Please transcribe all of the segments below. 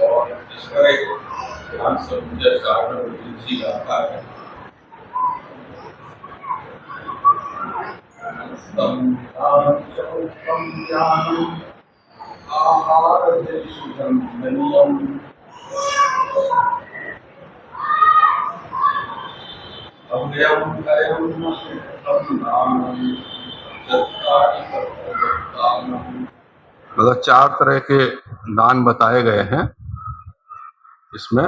और इसका एक ध्यान समझे कारण आता है। मतलब 4 तरह के दान बताए गए हैं इसमें।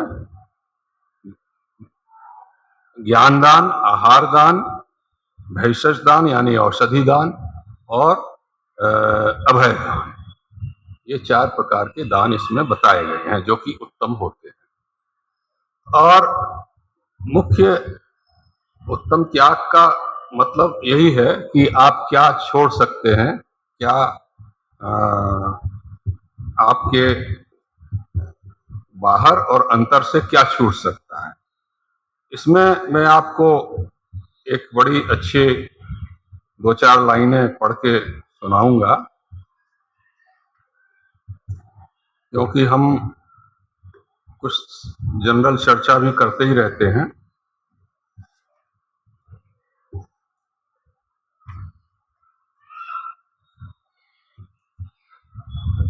ज्ञान दान, आहार दान, भेषज दान यानी औषधि दान और अभय दान, ये 4 प्रकार के दान इसमें बताए गए हैं जो कि उत्तम होते हैं। और मुख्य उत्तम त्याग का मतलब यही है कि आप क्या छोड़ सकते हैं, क्या आपके बाहर और अंतर से क्या छूट सकता है। इसमें मैं आपको एक बड़ी अच्छी 2-4 लाइनें पढ़ के सुनाऊंगा, क्योंकि हम कुछ जनरल चर्चा भी करते ही रहते हैं।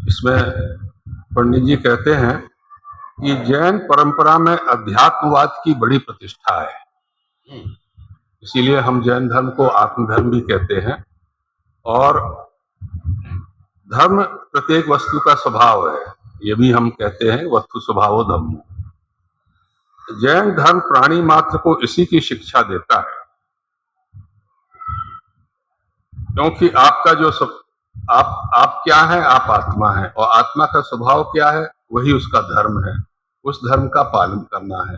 इसमें पंडित जी कहते हैं कि जैन परंपरा में अध्यात्मवाद की बड़ी प्रतिष्ठा है, इसीलिए हम जैन धर्म को आत्मधर्म भी कहते हैं। और धर्म प्रत्येक वस्तु का स्वभाव है, ये भी हम कहते हैं वस्तु स्वभावो धर्म। जैन धर्म प्राणी मात्र को इसी की शिक्षा देता है, क्योंकि आपका जो आप क्या है, आप आत्मा है, और आत्मा का स्वभाव क्या है, वही उसका धर्म है। उस धर्म का पालन करना है,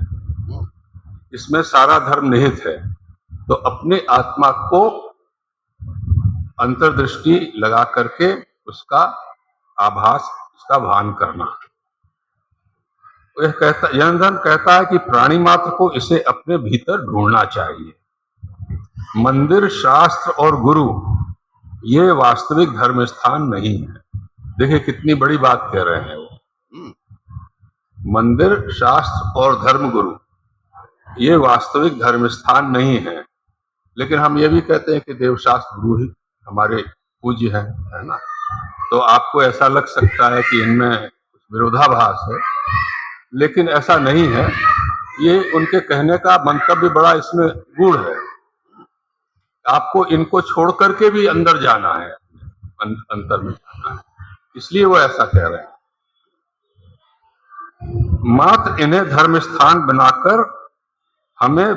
इसमें सारा धर्म निहित है। तो अपने आत्मा को अंतर्दृष्टि लगा करके उसका आभास, उसका भान करना। जैन धर्म कहता है कि प्राणी मात्र को इसे अपने भीतर ढूंढना चाहिए। मंदिर, शास्त्र और गुरु ये वास्तविक धर्म स्थान नहीं है। देखिए कितनी बड़ी बात कह रहे हैं वो। मंदिर, शास्त्र और धर्म गुरु ये वास्तविक धर्म स्थान नहीं है। लेकिन हम ये भी कहते हैं कि देवशास्त्र गुरु ही हमारे पूज्य हैं, है ना। तो आपको ऐसा लग सकता है कि इनमें विरोधाभास है, लेकिन ऐसा नहीं है। ये उनके कहने का मंतव्य बड़ा इसमें गूढ़ है। आपको इनको छोड़ करके भी अंदर जाना है, अंतर में जाना है, इसलिए वो ऐसा कह रहे हैं। मात्र इन्हें धर्म स्थान बनाकर हमने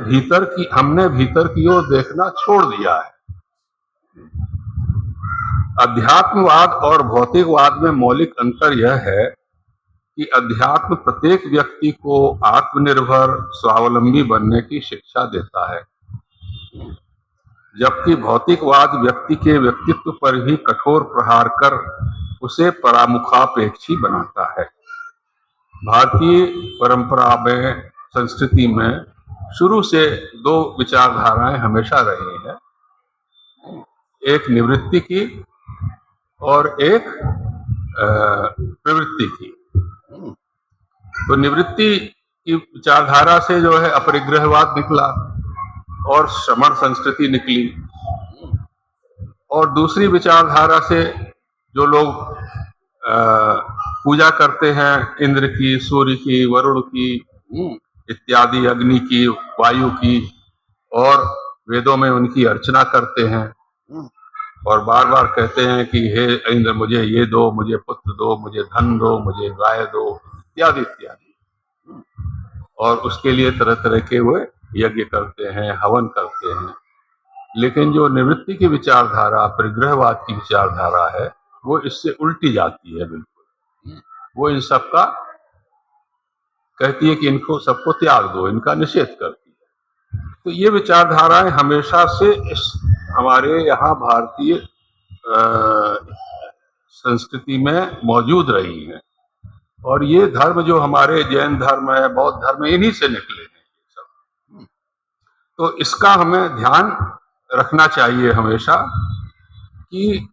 भीतर की ओर देखना छोड़ दिया है। अध्यात्मवाद और भौतिकवाद में मौलिक अंतर यह है कि अध्यात्म प्रत्येक व्यक्ति को आत्मनिर्भर स्वावलंबी बनने की शिक्षा देता है, जबकि भौतिकवाद व्यक्ति के व्यक्तित्व पर भी कठोर प्रहार कर उसे परामुखापेक्षी बनाता है। भारतीय परंपरा में, संस्कृति में शुरू से 2 विचारधाराएं हमेशा रही हैं, एक निवृत्ति की और एक प्रवृत्ति की। तो निवृत्ति की विचारधारा से जो है अपरिग्रहवाद निकला और श्रमण संस्कृति निकली, और दूसरी विचारधारा से जो लोग पूजा करते हैं इंद्र की, सूर्य की, वरुण की इत्यादि, अग्नि की, वायु की, और वेदों में उनकी अर्चना करते हैं और बार बार कहते हैं कि हे इंद्र मुझे ये दो, मुझे पुत्र दो, मुझे धन दो, मुझे गाय दो, इत्यादि इत्यादि। और उसके लिए तरह तरह के वो यज्ञ करते हैं, हवन करते हैं। लेकिन जो निवृत्ति की विचारधारा, परिग्रहवाद की विचारधारा है, वो इससे उल्टी जाती है बिल्कुल। वो इन सबका कहती है कि इनको सबको त्याग दो, इनका निषेध करती है। तो ये विचारधाराएं हमेशा से इस हमारे यहाँ भारतीय संस्कृति में मौजूद रही हैं, और ये धर्म जो हमारे जैन धर्म है, बौद्ध धर्म है, इन्हीं से निकले हैं ये सब। तो इसका हमें ध्यान रखना चाहिए हमेशा कि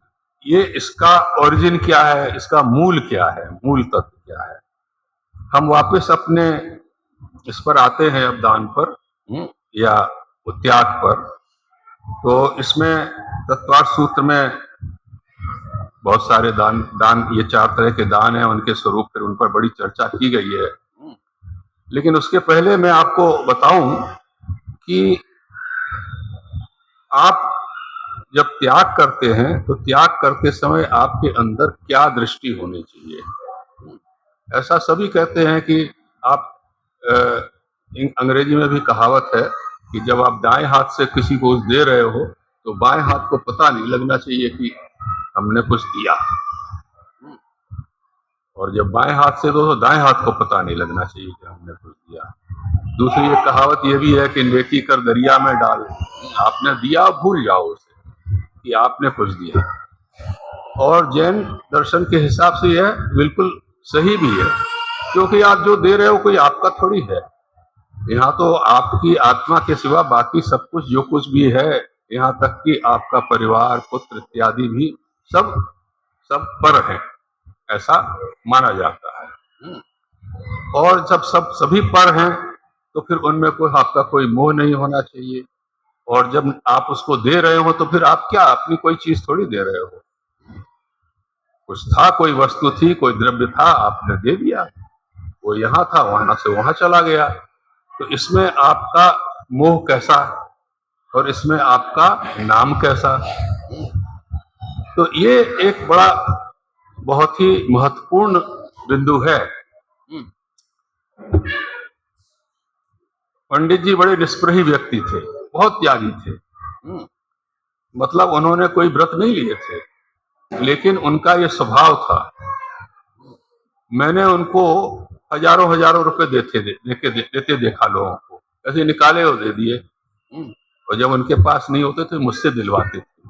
ये इसका ओरिजिन क्या है, इसका मूल क्या है, मूल तत्व क्या है। हम वापस अपने इस पर आते हैं अब दान पर, या त्याग पर। तो इसमें तत्वार्थ सूत्र में बहुत सारे दान दान ये 4 तरह के दान हैं, उनके स्वरूप फिर उन पर बड़ी चर्चा की गई है। लेकिन उसके पहले मैं आपको बताऊं कि आप जब त्याग करते हैं तो त्याग करते समय आपके अंदर क्या दृष्टि होनी चाहिए। ऐसा सभी कहते हैं कि आप अंग्रेजी में भी कहावत है कि जब आप दाएं हाथ से किसी को दे रहे हो तो बाएं हाथ को पता नहीं लगना चाहिए कि हमने कुछ दिया, और जब बाएं हाथ से दो तो दाएं हाथ को पता नहीं लगना चाहिए कि हमने कुछ दिया। दूसरी एक कहावत यह भी है कि नेकी कर दरिया में डाल, आपने दिया भूल जाओ उसे कि आपने कुछ दिया। और जैन दर्शन के हिसाब से यह बिल्कुल सही भी है, क्योंकि आप जो दे रहे हो कोई आपका थोड़ी है। यहाँ तो आपकी आत्मा के सिवा बाकी सब कुछ जो कुछ भी है, यहाँ तक कि आपका परिवार, पुत्र इत्यादि भी सब सब पर है, ऐसा माना जाता है। और जब सब सभी पर हैं तो फिर उनमें कोई आपका कोई मोह नहीं होना चाहिए। और जब आप उसको दे रहे हो तो फिर आप क्या अपनी कोई चीज थोड़ी दे रहे हो। कुछ था, कोई वस्तु थी, कोई द्रव्य था, आपने दे दिया। वो यहाँ था, वहां से वहां चला गया। तो इसमें आपका मोह कैसा और इसमें आपका नाम कैसा। तो ये एक बड़ा बहुत ही महत्वपूर्ण बिंदु है। पंडित जी बड़े निष्प्रही व्यक्ति थे, बहुत त्यागी थे। मतलब उन्होंने कोई व्रत नहीं लिए थे, लेकिन उनका ये स्वभाव था। मैंने उनको हजारों हजारों रुपए देते देखा लोगों को, ऐसे निकाले और दे दिए। और जब उनके पास नहीं होते तो मुझसे दिलवाते थे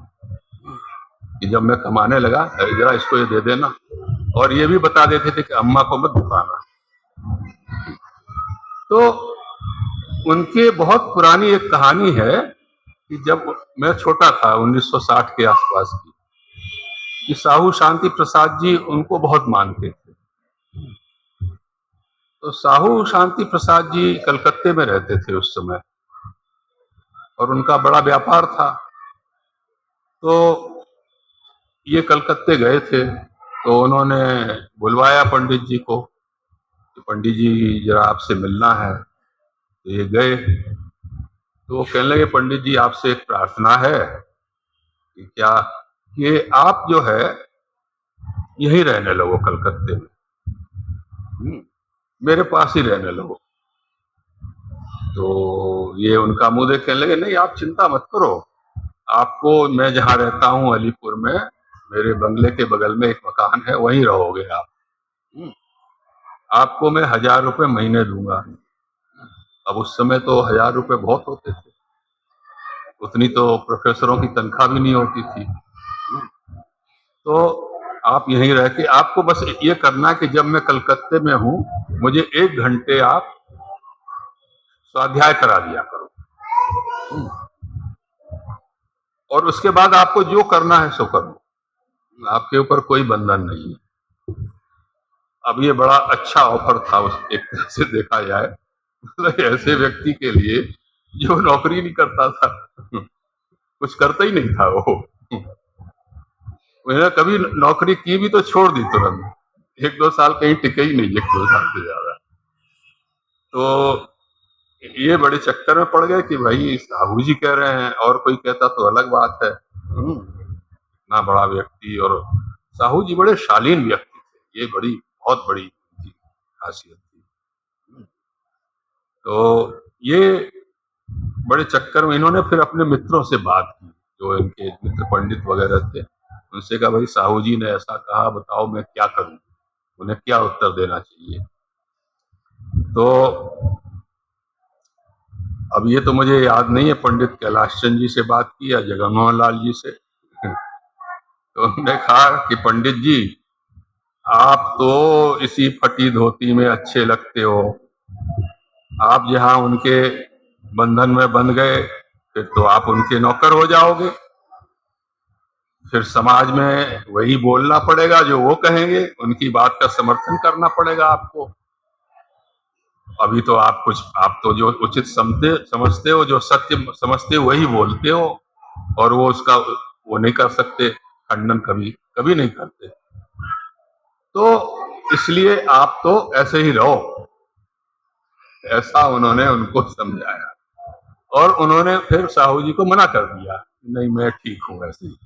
कि जब मैं कमाने लगा, अरे जरा इसको ये दे देना। और ये भी बता देते थे कि अम्मा को मत बताना। तो उनके बहुत पुरानी एक कहानी है कि जब मैं छोटा था 1960 के आसपास की, कि साहू शांति प्रसाद जी उनको बहुत मानते थे। तो साहू शांति प्रसाद जी कलकत्ते में रहते थे उस समय, और उनका बड़ा व्यापार था। तो ये कलकत्ते गए थे, तो उन्होंने बुलवाया पंडित जी को कि पंडित जी जरा आपसे मिलना है। तो ये गए, तो वो कहने लगे पंडित जी आपसे एक प्रार्थना है कि क्या ये आप जो है यहीं रहने लगो कलकत्ते में, मेरे पास ही रहने लगो। तो ये उनका मुंह देख कहने लगे नहीं आप चिंता मत करो, आपको मैं जहाँ रहता हूँ अलीपुर में, मेरे बंगले के बगल में एक मकान है, वहीं रहोगे आप। आपको मैं 1000 रुपये महीने दूंगा। अब उस समय तो 1000 रुपये बहुत होते थे, उतनी तो प्रोफेसरों की तनख्वाह भी नहीं होती थी। तो आप यहीं रह के, आपको बस ये करना कि जब मैं कलकत्ते में हूँ मुझे 1 घंटे आप स्वाध्याय करा दिया करो, और उसके बाद आपको जो करना है सो करो, आपके ऊपर कोई बंधन नहीं है। अब ये बड़ा अच्छा ऑफर था उस एक तरह से देखा जाए, मतलब ऐसे व्यक्ति के लिए जो नौकरी नहीं करता था, कुछ करता ही नहीं था वो। मैंने कभी नौकरी की भी तो छोड़ दी तुरंत, 1-2 साल कहीं टिके ही नहीं, 1-2 साल से ज्यादा। तो ये बड़े चक्कर में पड़ गए कि भाई साहू जी कह रहे हैं, और कोई कहता तो अलग बात है। इतना बड़ा व्यक्ति, और साहू जी बड़े शालीन व्यक्ति थे, ये बड़ी बहुत बड़ी खासियत थी। तो ये बड़े चक्कर में इन्होंने फिर अपने मित्रों से बात की, जो इनके मित्र पंडित वगैरह थे, उनसे कहा भाई साहू जी ने ऐसा कहा, बताओ मैं क्या करूं, उन्हें क्या उत्तर देना चाहिए। तो अब ये तो मुझे याद नहीं है पंडित कैलाश चंद जी से बात की या जगनमोहन लाल जी से। तो उन्होंने कहा कि पंडित जी आप तो इसी फटी धोती में अच्छे लगते हो, आप जहां उनके बंधन में बंध गए फिर तो आप उनके नौकर हो जाओगे। फिर समाज में वही बोलना पड़ेगा जो वो कहेंगे, उनकी बात का समर्थन करना पड़ेगा आपको। अभी तो आप तो जो उचित समझते हो, जो सत्य समझते हो वही बोलते हो, और वो उसका वो नहीं कर सकते, खंडन कभी कभी नहीं करते। तो इसलिए आप तो ऐसे ही रहो, ऐसा उन्होंने उनको समझाया। और उन्होंने फिर साहू जी को मना कर दिया, नहीं मैं ठीक हूं ऐसे ही,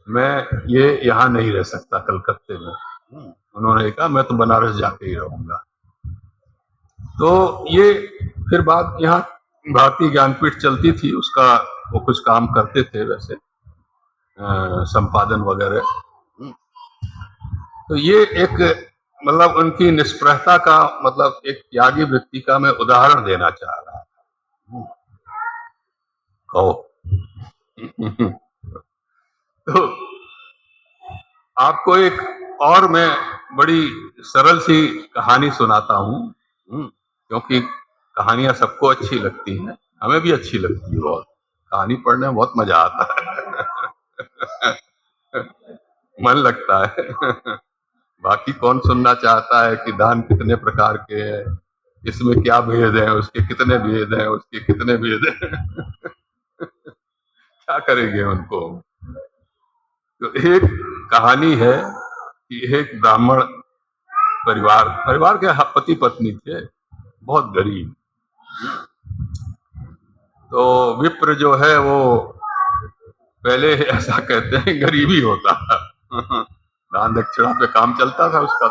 मैं ये यहाँ नहीं रह सकता कलकत्ते में। उन्होंने कहा मैं तो बनारस जाके ही रहूंगा। तो ये फिर बात यहाँ भारतीय ज्ञानपीठ चलती थी, उसका वो कुछ काम करते थे वैसे, संपादन वगैरह। तो ये एक मतलब उनकी निष्प्रहता का, मतलब एक त्यागी वृत्ति का मैं उदाहरण देना चाह रहा था। कहो तो आपको एक और मैं बड़ी सरल सी कहानी सुनाता हूँ, क्योंकि कहानियां सबको अच्छी लगती हैं, हमें भी अच्छी लगती है बहुत, कहानी पढ़ने में बहुत मजा आता है मन लगता है बाकी कौन सुनना चाहता है कि दान कितने प्रकार के हैं, इसमें क्या भेद है, उसके कितने भेद हैं, उसके कितने भेद हैं क्या करेंगे उनको। तो एक कहानी है कि एक ब्राह्मण परिवार के पति पत्नी थे, बहुत गरीब। तो विप्र जो है वो पहले ऐसा कहते हैं गरीबी होता था दान दक्षिणा पे काम चलता था उसका।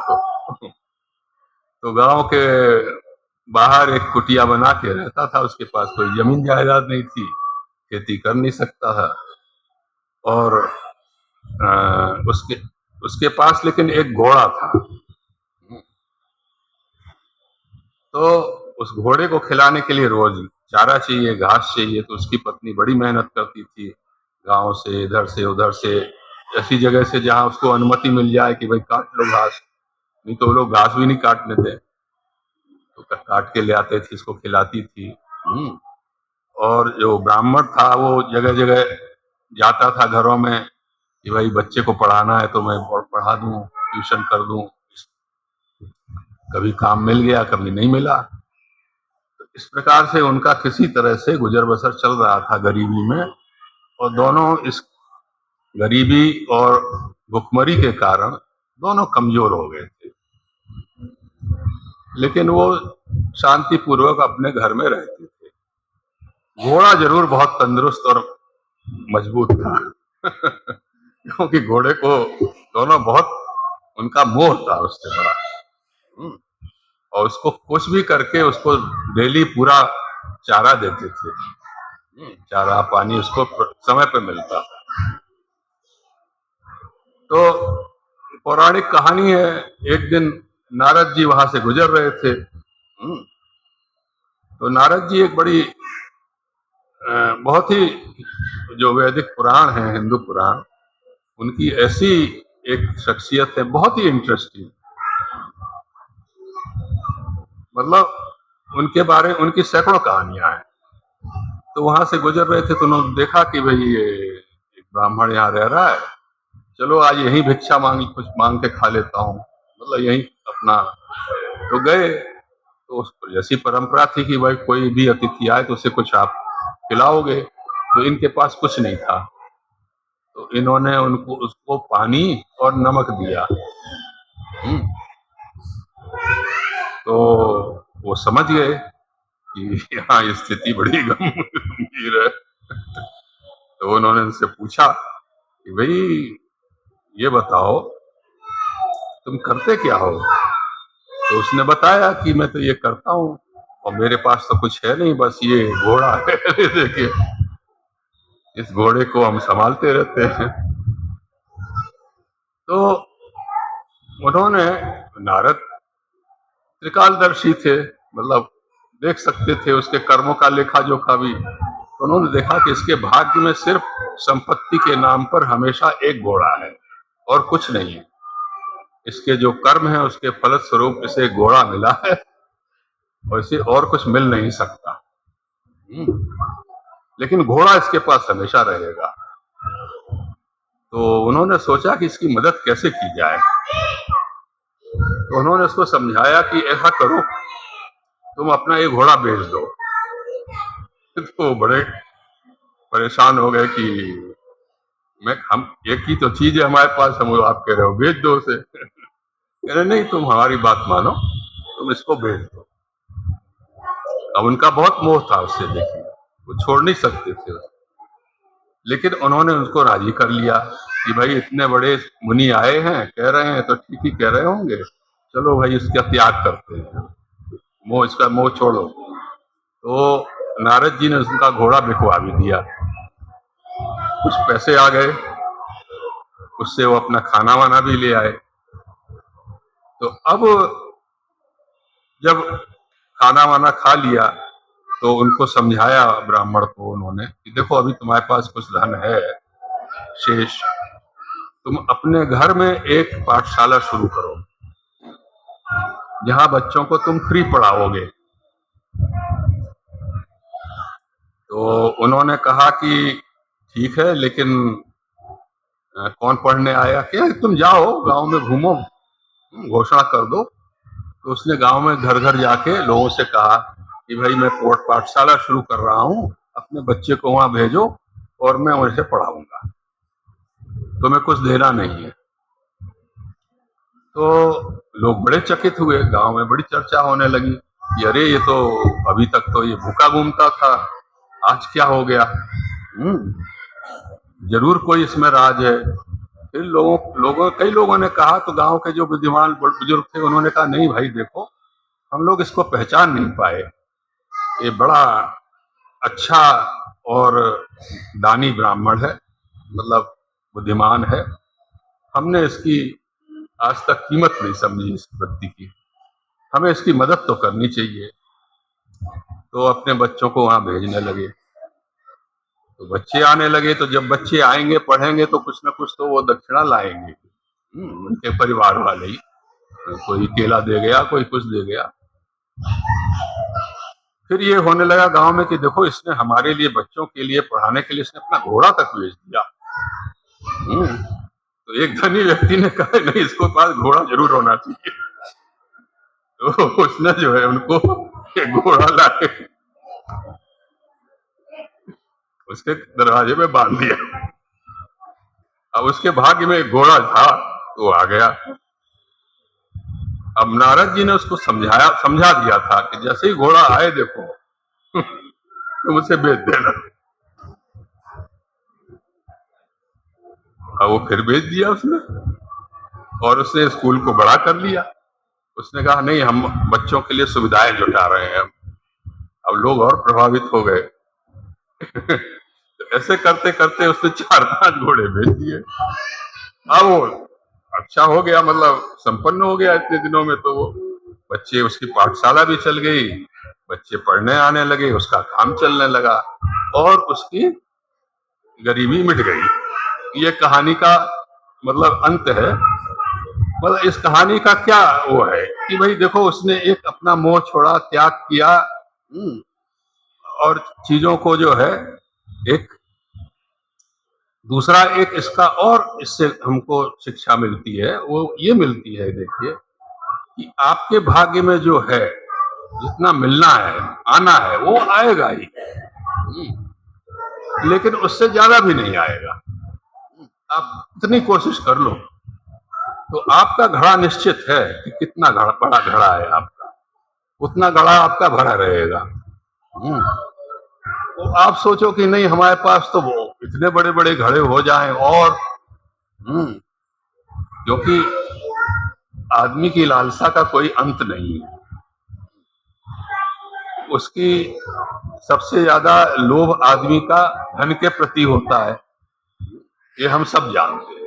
तो गांव के बाहर एक कुटिया बना के रहता था, उसके पास कोई जमीन जायदाद नहीं थी, खेती कर नहीं सकता था। और उसके उसके पास लेकिन एक घोड़ा था। तो उस घोड़े को खिलाने के लिए रोज चारा चाहिए, घास चाहिए। तो उसकी पत्नी बड़ी मेहनत करती थी, गांव से इधर से उधर से, ऐसी जगह से जहां उसको अनुमति मिल जाए कि भाई काट लो घास, नहीं तो वो लोग घास भी नहीं काटने थे, तो काट के ले आते थे, इसको खिलाती थी। और जो ब्राह्मण था वो जगह जगह जाता था घरों में कि भाई बच्चे को पढ़ाना है तो मैं पढ़ा दूं, ट्यूशन कर दूं। कभी काम मिल गया, कभी नहीं मिला। तो इस प्रकार से उनका किसी तरह से गुजर बसर चल रहा था गरीबी में। और दोनों इस गरीबी और भुखमरी के कारण दोनों कमजोर हो गए थे, लेकिन वो शांति पूर्वक अपने घर में रहते थे। घोड़ा जरूर बहुत तंदुरुस्त और मजबूत था क्योंकि घोड़े को दोनों बहुत, उनका मोह था उससे बड़ा। और उसको कुछ भी करके उसको डेली पूरा चारा देते थे, चारा पानी उसको समय पे मिलता था। तो पौराणिक कहानी है, एक दिन नारद जी वहां से गुजर रहे थे। तो नारद जी एक बड़ी बहुत ही, जो वैदिक पुराण है, हिंदू पुराण, उनकी ऐसी एक शख्सियत है, बहुत ही इंटरेस्टिंग। मतलब उनके बारे में उनकी सैकड़ों कहानियां हैं। तो वहां से गुजर रहे थे तो उन्होंने देखा कि भाई ये एक ब्राह्मण यहाँ रह रहा है, चलो आज यहीं भिक्षा कुछ मांग के खा लेता हूँ, मतलब यहीं अपना। तो गए, तो जैसी परंपरा थी कि भाई कोई भी अतिथि आए तो उसे कुछ आप खिलाओगे। तो इनके पास कुछ नहीं था, तो इन्होंने उनको उसको पानी और नमक दिया। तो वो समझ गए कि यहाँ स्थिति बड़ी गंभीर है। तो उन्होंने उनसे पूछा कि भाई ये बताओ तुम करते क्या हो। तो उसने बताया कि मैं तो ये करता हूँ, और मेरे पास तो कुछ है नहीं, बस ये घोड़ा है देखिए, इस घोड़े को हम संभालते रहते हैं। तो उन्होंने, नारद त्रिकालदर्शी थे, मतलब देख सकते थे उसके कर्मों का लेखा जोखा भी। तो उन्होंने देखा कि इसके भाग्य में सिर्फ संपत्ति के नाम पर हमेशा एक घोड़ा है और कुछ नहीं है। इसके जो कर्म है उसके फलस्वरूप इसे घोड़ा मिला है, और इसे और कुछ मिल नहीं सकता। लेकिन घोड़ा इसके पास हमेशा रहेगा। तो उन्होंने सोचा कि इसकी मदद कैसे की जाए। तो उन्होंने उसको समझाया कि ऐसा करो, तुम अपना एक घोड़ा बेच दो। तो बड़े परेशान हो गए कि मैं हम एक ही तो चीज है हमारे पास, हम आप कह रहे हो बेच दो उसे। कह रहे नहीं, तुम हमारी बात मानो, तुम इसको बेच दो। अब उनका बहुत मोह था उससे, देखिए वो छोड़ नहीं सकते थे उसको। लेकिन उन्होंने उसको राजी कर लिया कि भाई इतने बड़े मुनि आए हैं, कह रहे हैं तो ठीक ही कह रहे होंगे, चलो भाई इसका त्याग करते हैं, मोह, इसका मोह छोड़ो। तो नारद जी ने उसका घोड़ा बिकवा भी दिया, कुछ पैसे आ गए, उससे वो अपना खाना वाना भी ले आए। तो अब जब खाना वाना खा लिया तो उनको समझाया, ब्राह्मण को उन्होंने, कि देखो अभी तुम्हारे पास कुछ धन है शेष, तुम अपने घर में एक पाठशाला शुरू करो जहां बच्चों को तुम फ्री पढ़ाओगे। तो उन्होंने कहा कि ठीक है, लेकिन कौन पढ़ने आया, क्या तुम जाओ गांव में घूमो, घोषणा कर दो। तो उसने गांव में घर घर जाके लोगों से कहा कि भाई मैं पाठशाला शुरू कर रहा हूँ, अपने बच्चे को वहां भेजो और मैं उसे पढ़ाऊंगा, तुम्हें कुछ देना नहीं है। तो लोग बड़े चकित हुए, गांव में बड़ी चर्चा होने लगी कि अरे ये तो अभी तक तो ये भूखा घूमता था, आज क्या हो गया। जरूर कोई इसमें राज है। फिर कई लोगों ने कहा, तो गांव के जो बुद्धिमान बुजुर्ग थे उन्होंने कहा नहीं भाई देखो, हम लोग इसको पहचान नहीं पाए, ये बड़ा अच्छा और दानी ब्राह्मण है, मतलब बुद्धिमान है, हमने इसकी आज तक कीमत नहीं समझी इस व्यक्ति की, हमें इसकी मदद तो करनी चाहिए। तो अपने बच्चों को वहां भेजने लगे। तो बच्चे आने लगे, तो जब बच्चे आएंगे पढ़ेंगे तो कुछ ना कुछ तो वो दक्षिणा लाएंगे, उनके परिवार वाले ही, कोई केला दे गया, कोई कुछ दे गया। फिर ये होने लगा गांव में कि देखो इसने हमारे लिए, बच्चों के लिए पढ़ाने के लिए इसने अपना घोड़ा तक बेच दिया। तो एक धनी व्यक्ति ने कहा नहीं, इसको पास घोड़ा जरूर होना चाहिए। तो उसने जो है उनको एक घोड़ा लाके उसके दरवाजे में बांध दिया। अब उसके भाग्य में एक घोड़ा था तो आ गया। अब नारद जी ने उसको समझा दिया था कि जैसे ही घोड़ा आए देखो तुम उसे बेच देना। अब वो फिर बेच दिया उसने, और उसने स्कूल को बड़ा कर लिया। उसने कहा नहीं, हम बच्चों के लिए सुविधाएं जुटा रहे हैं। अब लोग और प्रभावित हो गए। तो ऐसे करते करते उसने 4-5 घोड़े बेच दिए। अब वो अच्छा हो गया, मतलब संपन्न हो गया इतने दिनों में। तो वो बच्चे, उसकी पाठशाला भी चल गई, बच्चे पढ़ने आने लगे, उसका काम चलने लगा और उसकी गरीबी मिट गई। ये कहानी का मतलब अंत है। मतलब इस कहानी का क्या वो है कि भाई देखो, उसने एक अपना मोह छोड़ा, त्याग किया, और चीजों को जो है एक दूसरा, एक इसका और इससे हमको शिक्षा मिलती है, वो ये मिलती है, देखिए कि आपके भाग्य में जो है, जितना मिलना है, आना है, वो आएगा ही, लेकिन उससे ज्यादा भी नहीं आएगा। आप इतनी कोशिश कर लो तो आपका घड़ा निश्चित है कि कितना बड़ा घड़ा है आपका, उतना घड़ा आपका भरा रहेगा। तो आप सोचो कि नहीं हमारे पास तो वो इतने बड़े बड़े घड़े हो जाएं, और क्योंकि आदमी की लालसा का कोई अंत नहीं है। उसकी सबसे ज्यादा लोभ आदमी का धन के प्रति होता है, ये हम सब जानते हैं।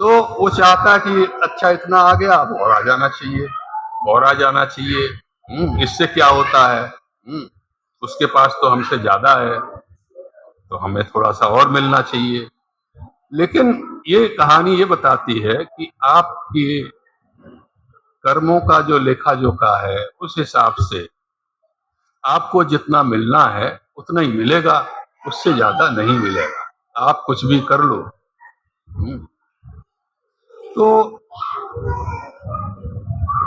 तो वो चाहता है कि अच्छा इतना आ गया, अब और आ जाना चाहिए, और आ जाना चाहिए। इससे क्या होता है, उसके पास तो हमसे ज्यादा है, तो हमें थोड़ा सा और मिलना चाहिए। लेकिन ये कहानी ये बताती है कि आपके कर्मों का जो लेखा जोखा है, उस हिसाब से आपको जितना मिलना है उतना ही मिलेगा, उससे ज्यादा नहीं मिलेगा। आप कुछ भी कर लो। तो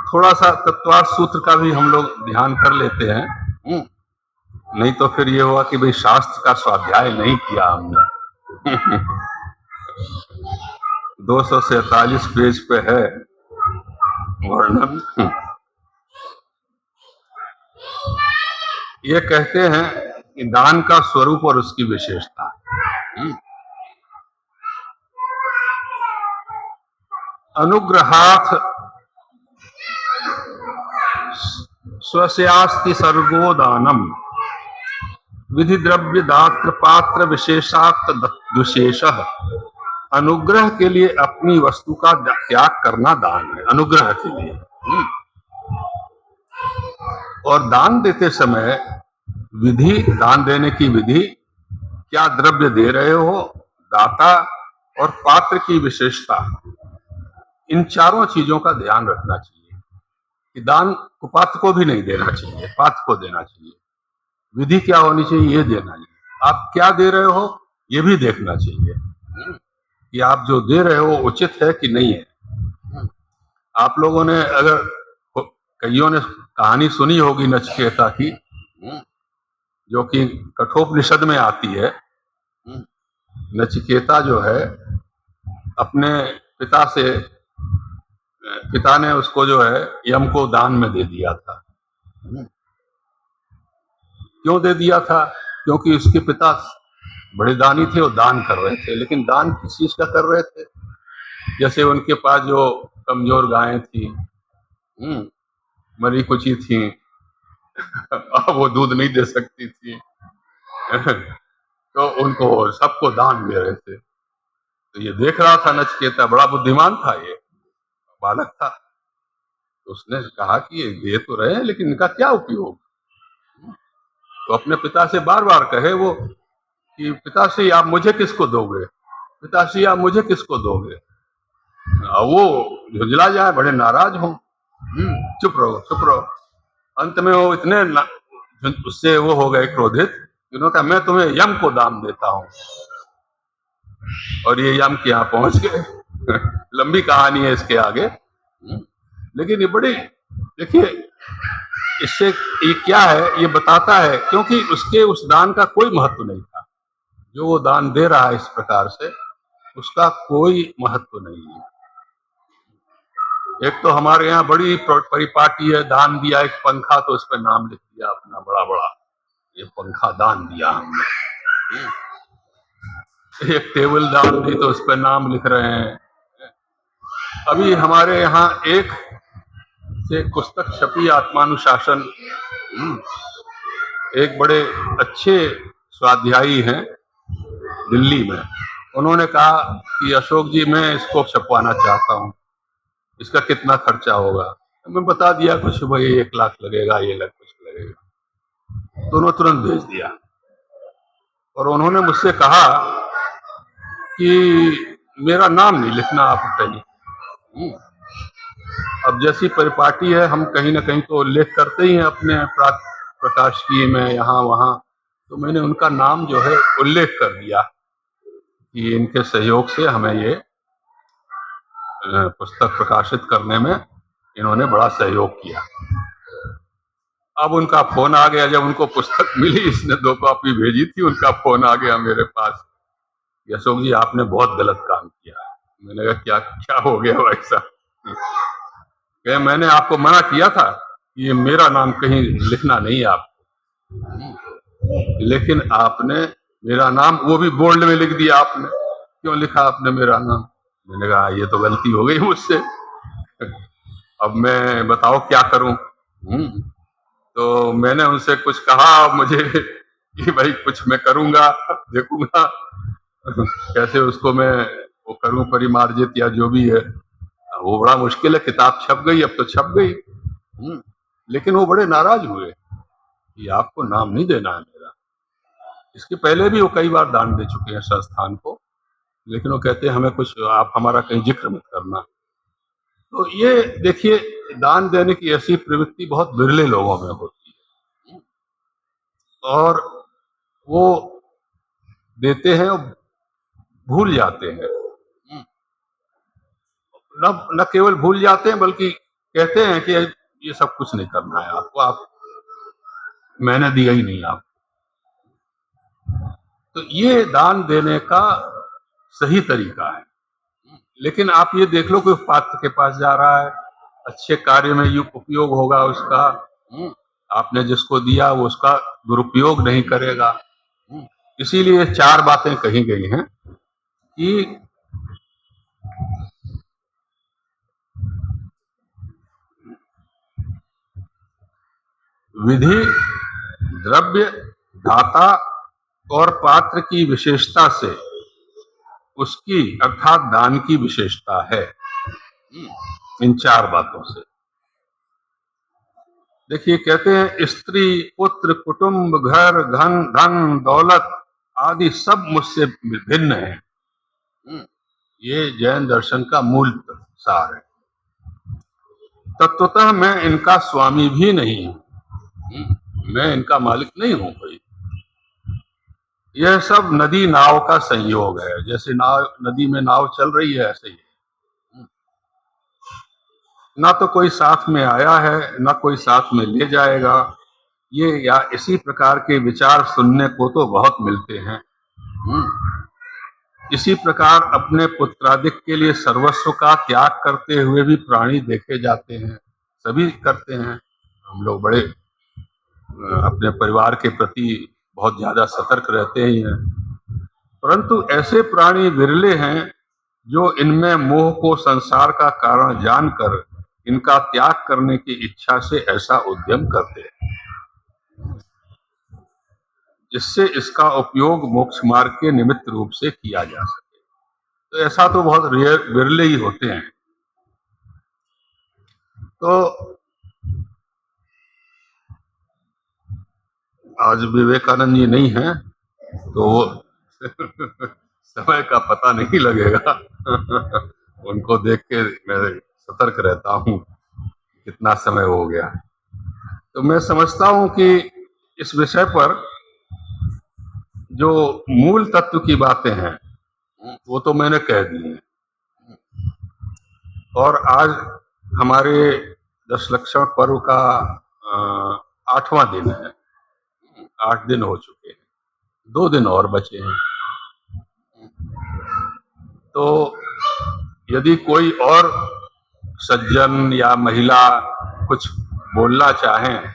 थोड़ा सा तत्वार्थ सूत्र का भी हम लोग ध्यान कर लेते हैं। नहीं तो फिर ये हुआ कि भाई शास्त्र का स्वाध्याय नहीं किया हमने। 247 पेज पे है वर्णन। ये कहते हैं कि दान का स्वरूप और उसकी विशेषता। अनुग्रहार्थ स्वस्यास्ति सर्गो दानम विधि द्रव्य दात्र पात्र विशेषाक्त दुशेष। अनुग्रह के लिए अपनी वस्तु का त्याग करना दान है, अनुग्रह के लिए। और दान देते समय विधि, दान देने की विधि, क्या द्रव्य दे रहे हो, दाता और पात्र की विशेषता, इन चारों चीजों का ध्यान रखना चाहिए कि दान कुपात्र को भी नहीं देना चाहिए, पात्र को देना चाहिए। विधि क्या होनी चाहिए, ये देना चाहिए। आप क्या दे रहे हो ये भी देखना चाहिए कि आप जो दे रहे हो उचित है कि नहीं है। आप लोगों ने अगर कईयों ने कहानी सुनी होगी नचिकेता की, जो कि कठोपनिषद में आती है। नचिकेता जो है अपने पिता ने उसको जो है यम को दान में दे दिया था। क्यों दे दिया था? क्योंकि उसके पिता बड़े दानी थे और दान कर रहे थे। लेकिन दान किस चीज का कर रहे थे? जैसे उनके पास जो कमजोर गायें थी, मरी कुची थी, वो दूध नहीं दे सकती थी, तो उनको सबको दान दे रहे थे। तो ये देख रहा था नचिकेता, बड़ा बुद्धिमान था, ये बालक था। तो उसने कहा कि ये दे तो रहे हैं लेकिन इनका क्या उपयोग? तो अपने पिता से बार बार कहे वो कि पिताश्री आप मुझे किसको दोगे, पिताश्री आप मुझे किसको दोगे। वो झुंझला जाए, बड़े नाराज हों, चुप रहो चुप रहो। अंत में वो इतने उससे वो हो गए क्रोधित, उन्होंने कहा मैं तुम्हें यम को दान देता हूं। और ये यम के यहाँ पहुंच गए। लंबी कहानी है इसके आगे, लेकिन ये बड़ी, देखिए इससे ये क्या है, ये बताता है क्योंकि उसके उस दान का कोई महत्व नहीं था। जो वो दान दे रहा है इस प्रकार से, उसका कोई महत्व नहीं है। एक तो हमारे यहाँ बड़ी परिपाटी है, दान दिया एक पंखा तो उस पर नाम लिख दिया अपना बड़ा बड़ा, ये पंखा दान दिया हमने। एक टेबल दान दी तो उस पर नाम लिख रहे हैं। अभी हमारे यहाँ एक से पुस्तक छपी, आत्मानुशासन। एक बड़े अच्छे स्वाध्यायी हैं दिल्ली में, उन्होंने कहा कि अशोक जी मैं इसको छपवाना चाहता हूँ, इसका कितना खर्चा होगा? तो मैं बता दिया कुछ भाई 1 लाख लगेगा, ये लग कुछ लगेगा। दोनों तुरंत भेज दिया। और उन्होंने मुझसे कहा कि मेरा नाम नहीं लिखना आप कहीं। अब जैसी परिपाटी है, हम कहीं ना कहीं तो उल्लेख करते ही हैं अपने प्रकाशकीय में, यहाँ वहाँ। तो मैंने उनका नाम जो है उल्लेख कर दिया कि इनके सहयोग से हमें ये पुस्तक प्रकाशित करने में इन्होंने बड़ा सहयोग किया। अब उनका फोन आ गया, जब उनको पुस्तक मिली, इसने 2 कॉपी भेजी थी, उनका फोन आ गया मेरे पास, अशोक जी आपने बहुत गलत काम किया। मैंने कहा क्या क्या हो गया भाई साहब? मैंने आपको मना किया था कि ये मेरा नाम कहीं लिखना नहीं है आपको, लेकिन आपने मेरा नाम वो भी बोल्ड में लिख दिया आपने। क्यों लिखा आपने मेरा नाम? मैंने कहा ये तो गलती हो गई मुझसे, अब मैं बताओ क्या करूं। तो मैंने उनसे कुछ कहा मुझे कि भाई कुछ मैं करूंगा, देखूंगा कैसे उसको मैं वो करूं, परिमार्जित या जो भी है। वो बड़ा मुश्किल है, किताब छप गई, अब तो छप गई। लेकिन वो बड़े नाराज हुए कि आपको नाम नहीं देना है मेरा। इसके पहले भी वो कई बार दान दे चुके हैं संस्थान को, लेकिन वो कहते हैं हमें कुछ, आप हमारा कहीं जिक्र मत करना। तो ये देखिए, दान देने की ऐसी प्रवृत्ति बहुत बिरले लोगों में होती है, और वो देते हैं भूल जाते हैं। न केवल भूल जाते हैं बल्कि कहते हैं कि ये सब कुछ नहीं करना है आपको, आप मैंने दिया ही नहीं आप। तो ये दान देने का सही तरीका है। लेकिन आप ये देख लो, कोई पात्र के पास जा रहा है, अच्छे कार्य में ये उपयोग होगा उसका, आपने जिसको दिया वो उसका दुरुपयोग नहीं करेगा। इसीलिए 4 बातें कही गई हैं कि विधि, द्रव्य, दाता और पात्र की विशेषता से उसकी अर्थात दान की विशेषता है। इन 4 बातों से देखिए, कहते हैं स्त्री, पुत्र, कुटुंब, घर, धन, दौलत आदि सब मुझसे भिन्न है। ये जैन दर्शन का मूल सार है। तत्वतः मैं इनका स्वामी भी नहीं हूं, मैं इनका मालिक नहीं हूं कोई। यह सब नदी नाव का संयोग है। जैसे नाव, नदी में नाव चल रही है, ऐसे ही ना तो कोई साथ में आया है, ना कोई साथ में ले जाएगा। ये या इसी प्रकार के विचार सुनने को तो बहुत मिलते हैं। इसी प्रकार अपने पुत्रादिक के लिए सर्वस्व का त्याग करते हुए भी प्राणी देखे जाते हैं। सभी करते हैं। हम लोग बड़े अपने परिवार के प्रति बहुत ज्यादा सतर्क रहते ही हैं, परंतु ऐसे प्राणी विरले हैं जो इनमें मोह को संसार का कारण जानकर इनका त्याग करने की इच्छा से ऐसा उद्यम करते हैं जिससे इसका उपयोग मोक्ष मार्ग के निमित्त रूप से किया जा सके। तो ऐसा तो बहुत विरले ही होते हैं। तो आज विवेकानंद जी नहीं है तो वो समय का पता नहीं लगेगा। उनको देख के मैं सतर्क रहता हूँ कितना समय हो गया। तो मैं समझता हूँ कि इस विषय पर जो मूल तत्व की बातें हैं वो तो मैंने कह दी हैं। और आज हमारे 10 लक्षण पर्व का 8वां दिन है। 8 दिन हो चुके हैं, 2 दिन और बचे हैं। तो यदि कोई और सज्जन या महिला कुछ बोलना चाहें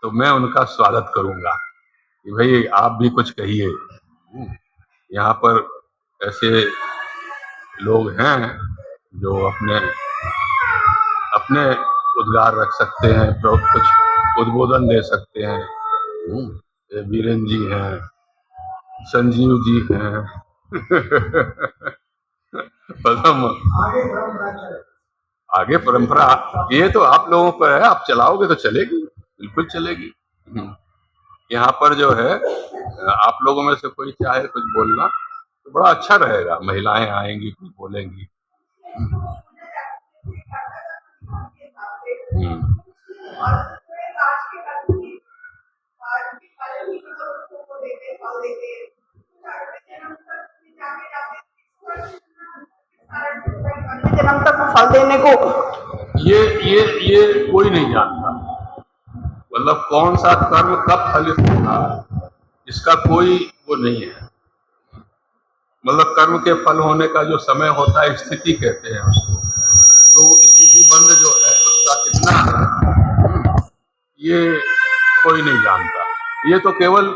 तो मैं उनका स्वागत करूंगा कि भाई आप भी कुछ कहिए। यहाँ पर ऐसे लोग हैं जो अपने अपने उद्गार रख सकते हैं, कुछ उद्बोधन दे सकते हैं। वीरेंद्र जी हैं, संजीव जी हैं। आगे परंपरा ये तो आप लोगों पर है, आप चलाओगे तो चलेगी, बिल्कुल चलेगी। यहाँ पर जो है आप लोगों में से कोई चाहे कुछ बोलना तो बड़ा अच्छा रहेगा। महिलाएं आएंगी, कुछ बोलेंगी। जन्म तक फल देने को ये कोई नहीं जानता। मतलब कौन सा कर्म कब फलित होता है इसका कोई वो नहीं है। मतलब कर्म के फल होने का जो समय होता है स्थिति कहते हैं उसको। तो स्थिति बंद जो है उसका कितना है ये कोई नहीं जानता। ये तो केवल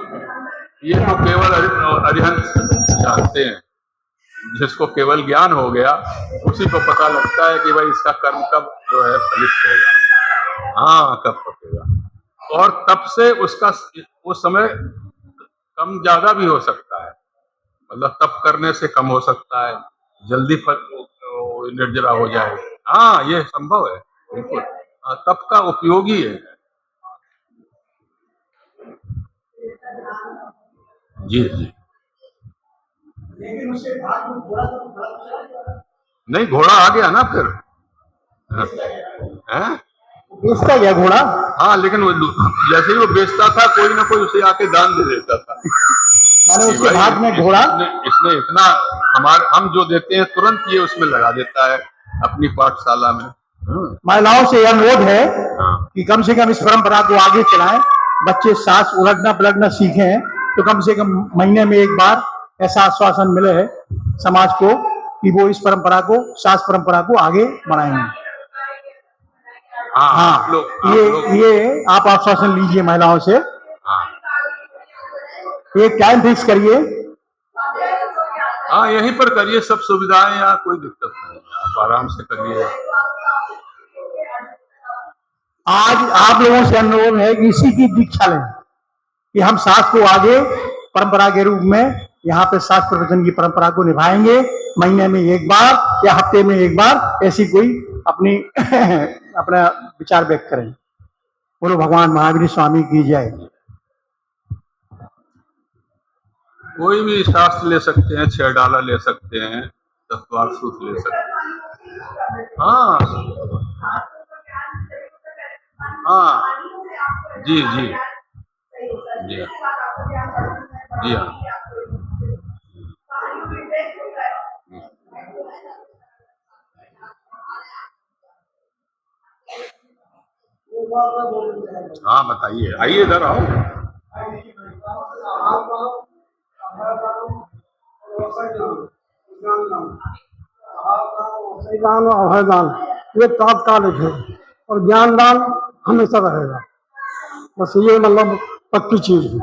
अरिहंत जानते हैं। जिसको केवल ज्ञान हो गया उसी को पता लगता है कि भाई इसका कर्म कब जो है फलित होगा, हाँ कब पकेगा। और तब से उसका वो समय कम ज्यादा भी हो सकता है। मतलब तप करने से कम हो सकता है, जल्दी निर्जरा हो जाए। हाँ ये संभव है बिल्कुल। तप का उपयोग ही है। जी जी। नहीं, घोड़ा आ गया ना फिर। बेचता गया घोड़ा। हाँ लेकिन वो जैसे ही वो बेचता था कोई ना कोई उसे आके दान दे देता था। माने उसके हाथ में घोड़ा, इसने इतना हम जो देते हैं तुरंत ये उसमें लगा देता है अपनी पाठशाला में। महिलाओं से यह अनुरोध है हाँ। कि कम से कम इस परंपरा को आगे चलाएं। बच्चे सांस उलटना पलटना सीखें तो कम से कम महीने में एक बार ऐसा आश्वासन मिले है समाज को कि वो इस परंपरा को, सांस परंपरा को आगे बढ़ाएंगे। हाँ, हाँ, आप लोग ये आप आश्वासन लीजिए महिलाओं से। हाँ, एक टाइम फिक्स करिए। हाँ, यहीं पर करिए, सब सुविधाएं, यहाँ कोई दिक्कत नहीं, आप आराम से करिए। आज आप लोगों से अनुरोध है कि इसी की दीक्षा लें कि हम सांस को आगे परंपरा के रूप में यहाँ पे सांस प्रवचन की परंपरा को निभाएंगे। महीने में एक बार या हफ्ते में एक बार ऐसी कोई अपनी अपना विचार व्यक्त करें। बोलो भगवान महावीर स्वामी की जय। कोई भी शास्त्र ले सकते हैं, 6 डाला ले सकते हैं, तत्वार्थ सूत्र ले सकते हैं। हाँ हाँ, जी जी जी जी हाँ। हाँ, बताइए, आइए इधर आओ। दान और अभय दान ये तात्कालिक है और ज्ञान दान हमेशा रहेगा। बस ये मतलब पक्की चीज है।